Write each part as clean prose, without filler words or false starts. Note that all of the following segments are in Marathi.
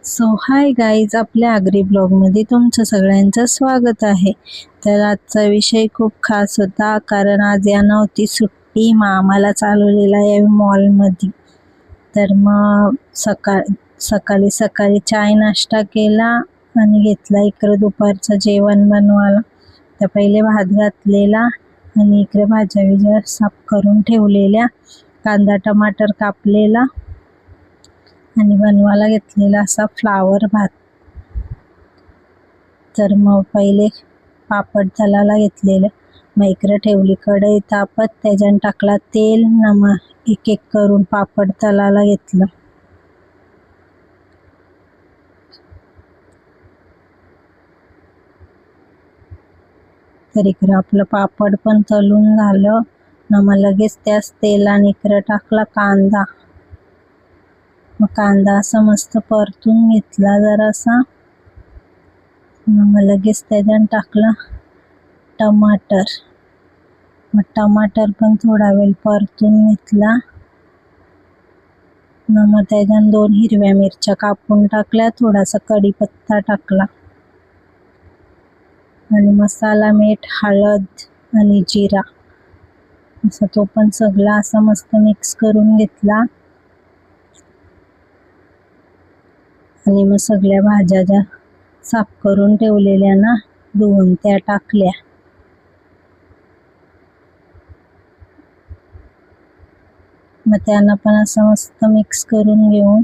सो हाय गाईज, आपल्या आगरी ब्लॉगमध्ये तुमचं सगळ्यांचं स्वागत आहे. तर आजचा विषय खूप खास होता, कारण आज या नव्हती सुट्टी, मामाला चालवलेला आहे मॉलमध्ये. तर मग सकाळी सकाळी चाय नाश्ता केला आणि घेतला इकडं दुपारचं जेवण बनवायला. तर पहिले भात घातलेला आणि इकडे भाज्या विज्या साफ करून ठेवलेल्या, कांदा टमाटर कापलेला आणि बनवायला घेतलेला असा फ्लावर भात. तर मग पहिले पापड तलाला घेतलेलं, मग इकडे ठेवली कढई तापत, त्याच्यात टाकला तेल, नमक, एक एक करून पापड तलाला घेतलं. तर इकडं आपलं पापड पण तळून झालं ना, मग लगेच त्याच तेलाने इकडं टाकला कांदा. मग कांदा असा मस्त परतून घेतला जरासा. मग लगेच त्याच्यात टाकला टमाटर. मग टमाटर पण थोडा वेळ परतून घेतला. मग त्याच्यात 2 हिरव्या मिरच्या कापून टाकल्या, थोडासा कढीपत्ता टाकला आणि मसाला, मीठ, हळद आणि जिरा असं तो पण सगळा असा मस्त मिक्स करून घेतला. आणि मग सगळ्या भाज्या ज्या साफ करून ठेवलेल्या ना, धुवून त्या टाकल्या. मग त्यांना पण असं मस्त मिक्स करून घेऊन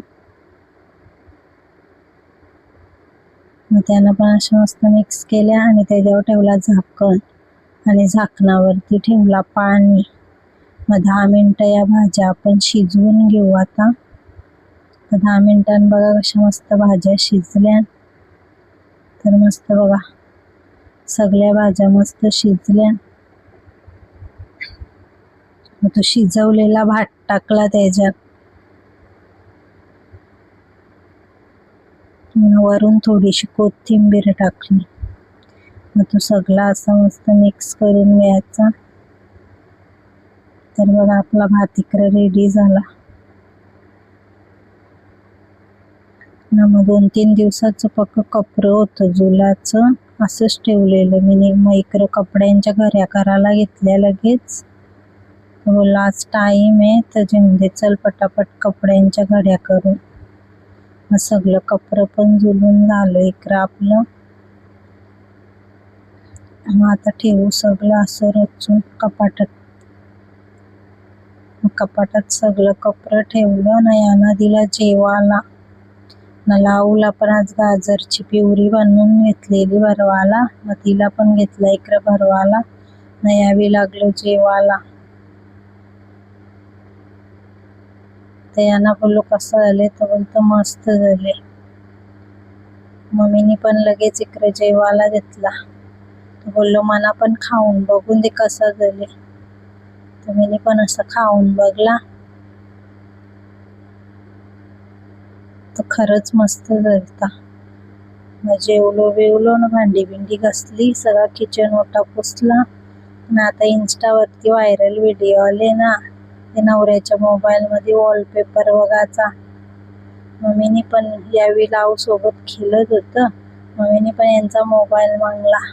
मस्त मिक्स केल्या आणि त्याच्यावर ठेवला झाकण आणि झाकणावरती ठेवला पाणी. मग 10 मिनिटं या भाज्या आपण शिजवून घेऊ आता. तर 10 मिनिटांनी बघा कशा मस्त भाज्या शिजल्या. तर मस्त बघा सगळ्या भाज्या मस्त शिजल्या. मग तो शिजवलेला भात टाकला त्याच्यात, वरून थोडीशी कोथिंबीर टाकली. मग तो सगळा असा मस्त मिक्स करून घ्यायचा. तर बघा आपला भात इकडे रेडी झाला ना. मग 2-3 दिवसाचं पक्क कपरं होतं जुलाचं, असंच ठेवलेलं मी. मग इकडं कपड्यांच्या घड्या करायला घेतल्या लगेच. बोलला आज टाईम आहे तर म्हणजे चल पटापट कपड्यांच्या घड्या करू. मग सगळं कपडं पण जुलून झालं इकडं आपलं. मग आता ठेवू सगळं असं रचून कपाटात. मग कपाटात सगळं कपडं ठेवलं ना. यानं दिला जेवायला ना. लावूला पण आज गाजरची प्युरी बनवून घेतलेली भरवाला, मग तिला पण घेतलं इकडं भरवाला ना. यावी लागलो जेवायला. तर यांना बोललो कसं झाले, तर बोलतो मस्त झाले. मम्मीनी पण लगेच इकडे जेवायला घेतला. तर बोललो मना पण खाऊन बघून दे कसं झाले. तर मी पण असं खाऊन बघला तर खरंच मस्त झालता. मग जेवलो बिवलो ना, भांडी बिंडी घासली, सगळा किचन ओटा पुसला ना. आता इंस्टावरती व्हायरल व्हिडिओ आले ना, ते नवऱ्याच्या मोबाईलमध्ये वॉलपेपर बघायचा. मम्मीने पण यावी लाव सोबत खेळत होतं. मम्मीने पण यांचा मोबाईल मागला.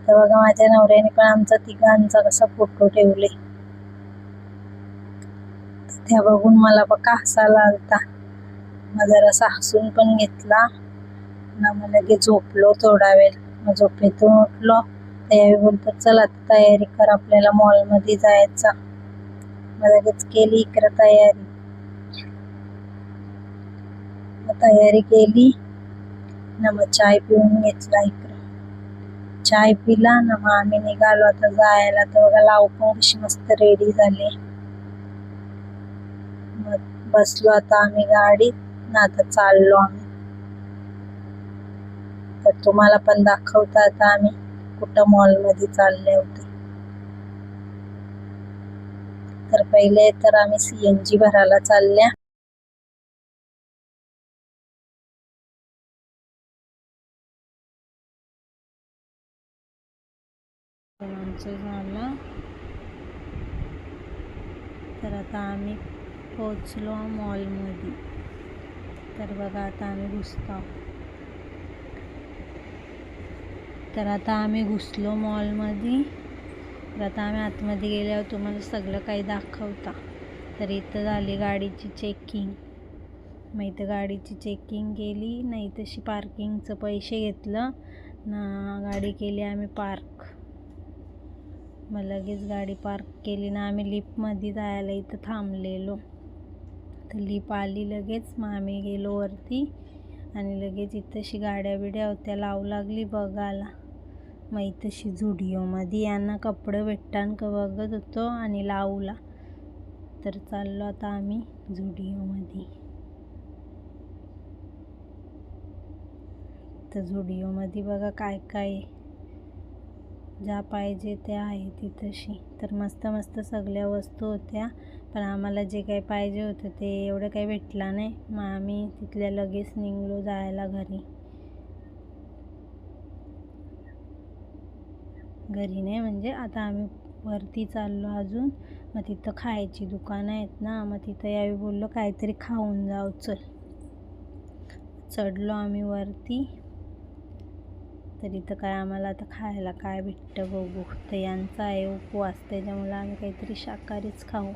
तर बघा माझ्या नवऱ्याने पण आमचा तिघांचा कसा फोटो ठेवले. त्या बघून मला बघा हसायला आलता. मग जरासा हसून पण घेतला ना. मग लगेच झोपलो थोडा वेळ. मग झोपेतून उठलो तर यावी बोलतो चल आता तयारी कर, आपल्याला मॉलमध्ये जायचा. मग लगेच केली इकडं तयारी. मग तयारी केली ना. मग चाय पिऊन घेतला इकडं. चाय पिला ना. मग आम्ही निघालो आता जायला. तर बघा लाव पण कशी मस्त रेडी झाली. मग बसलो आता आम्ही गाडीत ना. आता चाललो आम्ही. तर तुम्हाला पण दाखवता आता आम्ही कुठं मॉलमध्ये चालले होते. तर पहिले तर आम्ही CNG भरायला चालल्या. आमचं झालं. तर आता आम्ही पोचलो मॉलमध्ये. तर बघा आता आम्ही घुसतो. तर आता आम्ही घुसलो मॉलमध्ये. तर आता आम्ही आतमध्ये गेल्यावर तुम्हाला सगळं काही दाखवता. तर इथं झाली गाडीची चेकिंग. मग इथं गाडीची चेकिंग केली, नाही तशी पार्किंगचं पैसे घेतलं ना, गाडी केली आम्ही पार्क. मग लगेच गाडी पार्क केली ना, आम्ही लिफ्टमध्ये जायला इथं थांबलेलो. तर लिफ्ट आली लगेच. मग आम्ही गेलो वरती आणि लगेच इथंशी गाड्या बिड्या होत्या लावू लागली बघायला. मग इथंशी झुडिओमध्ये यांना कपडे भेटतान का बघत होतो आणि लावला. तर चाललो आता आम्ही झुडिओमध्ये. तर झुडिओमध्ये बघा काय काय ज्या पाहिजे त्या आहे तिथंशी. तर मस्त मस्त सगळ्या वस्तू होत्या, पण आम्हाला जे काही पाहिजे होतं ते एवढं काही भेटला नाही. मग आम्ही तिथल्या लगेच निघलो जायला घरी नाही म्हणजे आता आम्ही वरती चाललो अजून. मग तिथं खायची दुकानं आहेत ना, मग तिथं यावी बोललो काहीतरी खाऊन जाऊ. चढलो आम्ही वरती. तर इथं काय आम्हाला आता खायला काय भेटतं बघू. तर यांचा आहे उपवास, त्याच्यामुळे आम्ही काहीतरी शाकाहारीच खाऊ.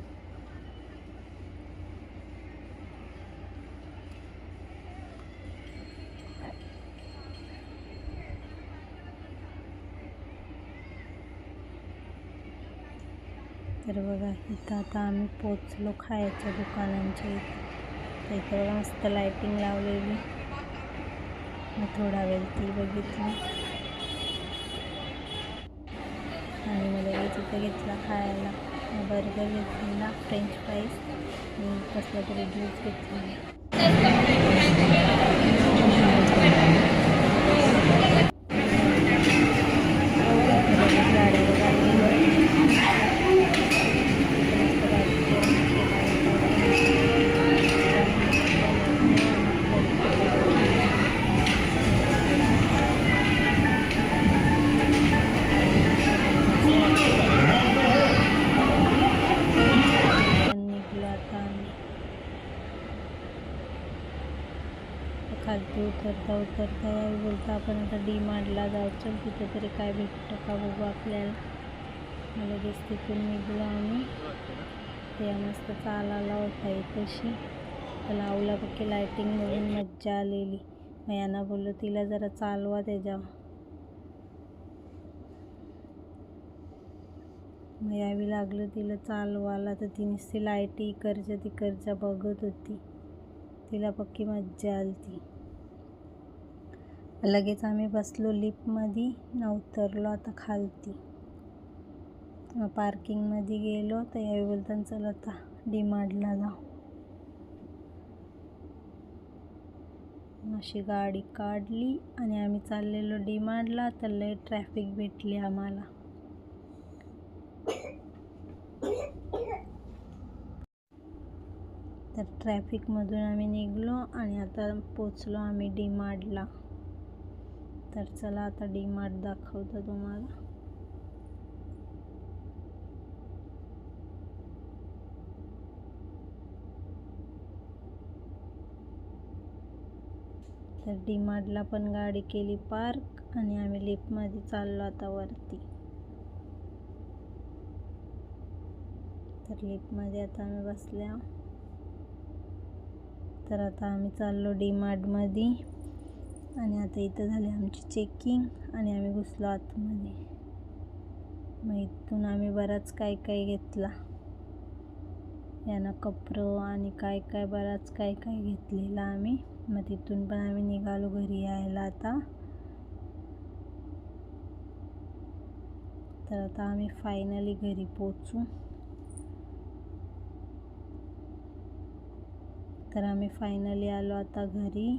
तर बघा इथं आता आम्ही पोचलो खायच्या दुकानांच्या इथं. तर इथं बघा मस्त लाईटिंग लावलेली. मग थोडा वेळ ती बघितली आणि मग लगेच इथं घेतला खायला. बर्गर घेतलेला, फ्रेंच फ्राईज आणि कसला तरी ज्यूस घेतलेला. खालती उतरता यावी बोलता आपण आता डी-मार्टला जाऊ. चल तिथं तरी काय भेटतं का बघू आपल्याला. लगेच तिथून निघलो आम्ही. ते मस्त चालायला होता इथंशी. लावला पक्की लाईटिंग बघून मज्जा आलेली. मग यांना बोललो तिला जरा चालवा त्याच्यावर. मग यावी लागलं तिला चालवायला. तर ती नुसती लाईटी इकडच्या तिकडच्या बघत होती. तिला पक्की मज्जा आली. लगेच आम्ही बसलो लिफ्टमध्ये न उतरलो आता खालती. मग पार्किंगमध्ये गेलो. तर यावेळी बोलताना चल आता डी-मार्टला जाऊ. अशी गाडी काढली आणि आम्ही चाललेलो डी-मार्टला. तर लय ट्रॅफिक भेटली आम्हाला. तर ट्रॅफिकमधून आम्ही निघलो आणि आता पोचलो आम्ही डी-मार्टला. तर चला आता डी-मार्ट दाखवतो तुम्हाला. तर डी-मार्टला पण गाडी केली पार्क आणि आम्ही लिफ्टमध्ये चाललो आता वरती. तर लिफ्टमध्ये आता आम्ही बसल्या. तर आता आम्ही चाललो डी-मार्टमध्ये आणि आता इथं झाली आमची चेकिंग आणि आम्ही घुसलो आतमध्ये. मग इथून आम्ही बराच काय काय घेतला. यांना कपडं आणि काय काय बराच काय काय घेतलेला आम्ही. मग तिथून पण आम्ही निघालो घरी यायला आता. तर आता आम्ही फायनली घरी पोचू. तर आम्ही फायनली आलो आता घरी.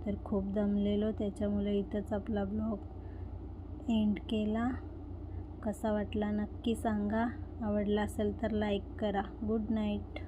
तर खूप दमलेलो, त्याच्यामुळे इथंच आपला ब्लॉग एंड केला. कसा वाटला नक्की सांगा. आवडला असेल तर लाईक करा. Good night.